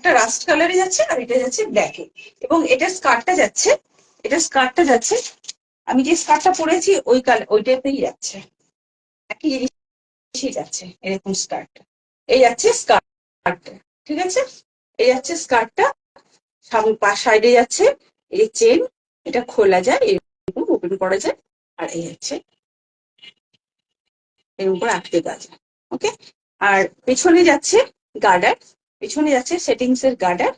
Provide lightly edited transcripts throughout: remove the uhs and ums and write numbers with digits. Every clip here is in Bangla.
একটা রাস্ট কালারে যাচ্ছে আর এটা যাচ্ছে ব্ল্যাকে। এবং এটা স্কার্টটা যাচ্ছে আমি যে স্কার্টটা পরেছি ওইটাতেই যাচ্ছে, একই জিনিসই যাচ্ছে। এরকম স্কার্ট, এই যাচ্ছে স্কার্টটা, ঠিক আছে? এই যাচ্ছে স্কার্টটা, সাইডে যাচ্ছে এই চেন, এটা খোলা যায়, এরকম ওপেন করা যায়। আর এই হচ্ছে এর উপর আটকে দেওয়া যায়। ওকে, আর পেছনে যাচ্ছে গার্ডার, পেছনে যাচ্ছে সেটিংস এর গার্ডার,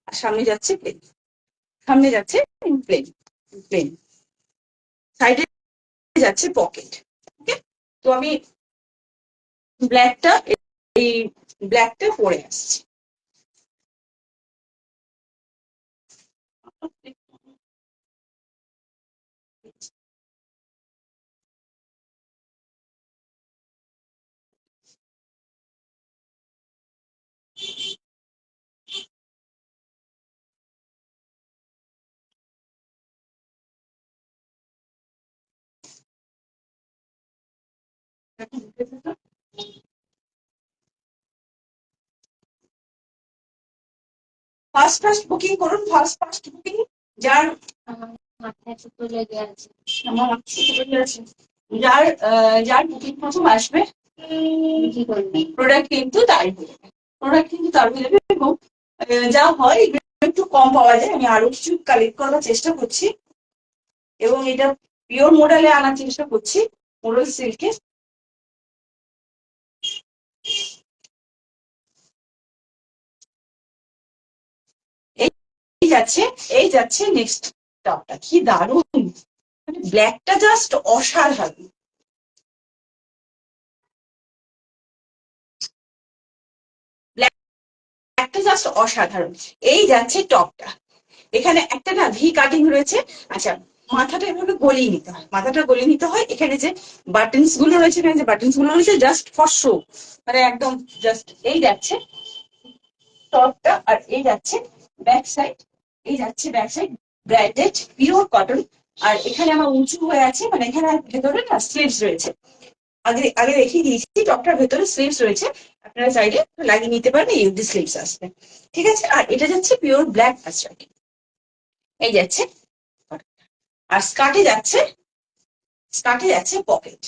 আর সামনে যাচ্ছে প্লেন, সামনে যাচ্ছে প্লেন প্লেন, সাইডে যাচ্ছে পকেট। ওকে, তো আমি ব্ল্যাকটা পরে আসছি। ফার্স্ট বুকিং করুন, ফার্স্ট বুকিং। যার মাথায় ছোট লেগে আছে, আমার মাথায় ছোট লেগে আছে, যার বুকিং প্রথম আসবে প্রোডাক্ট কিন্তু তার হয়ে যাবে, প্রোডাক্ট কিন্তু তার হয়ে যাবে। এবং যা হয় একটু কম পাওয়া যায়, আমি আরো কিছু কালেক্ট করার চেষ্টা করছি এবং এটা পিওর মডেলে আনার চেষ্টা করছি, মোডাল সিল্কে। এই যাচ্ছে নেক্সট টপটা, কি দারুণ, মানে ব্ল্যাকটা জাস্ট অসাধারণ। ব্ল্যাকটা জাস্ট অসাধারণ। এই যাচ্ছে টপটা, এখানে একটা না ভি কাটিং রয়েছে। আচ্ছা, মাথাটা এভাবে গলিয়ে নিতে হয়, মাথাটা গলিয়ে নিতে হয়। এখানে যে বাটনস গুলো রয়েছে, এখানে যে বাটনস গুলো রয়েছে জাস্ট ফর শো, মানে একদম জাস্ট। এই যাচ্ছে টপটা, আর এই যাচ্ছে ব্যাক সাইড, এই যাচ্ছে back side, branded pure cotton. আর এখানে আমার উঁচু হয়ে আছে, মানে এখানে ভেতরে না স্লিভস রয়েছে। আগে আগে দেখিয়ে দিয়েছি, টপটার ভেতরে স্লিভস রয়েছে, আপনারা চাইলে লাগিয়ে নিতে পারেন, এই অব্দি স্লিভস আসবে, ঠিক আছে? আর এটা যাচ্ছে পিওর ব্ল্যাক আশ্রাক, এই যাচ্ছে। আর স্কার্টে যাচ্ছে পকেট,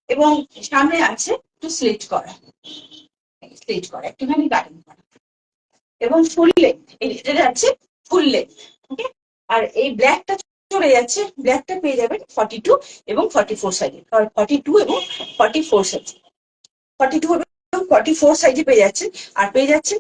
এবং সামনে আছে একটু স্লিট করা একটুখানি কাটিং করা, এবং ফুল লেন্থ, এটা যাচ্ছে ফুল লেন্থ। ওকে, আর এই ব্ল্যাকটা চলে যাচ্ছে, ব্ল্যাকটা পেয়ে যাবেন 42 এবং 44 সাইজে, 42 এবং 44 সাইজে, 42 এবং 44 সাইজে পেয়ে যাচ্ছেন। আর পেয়ে যাচ্ছেন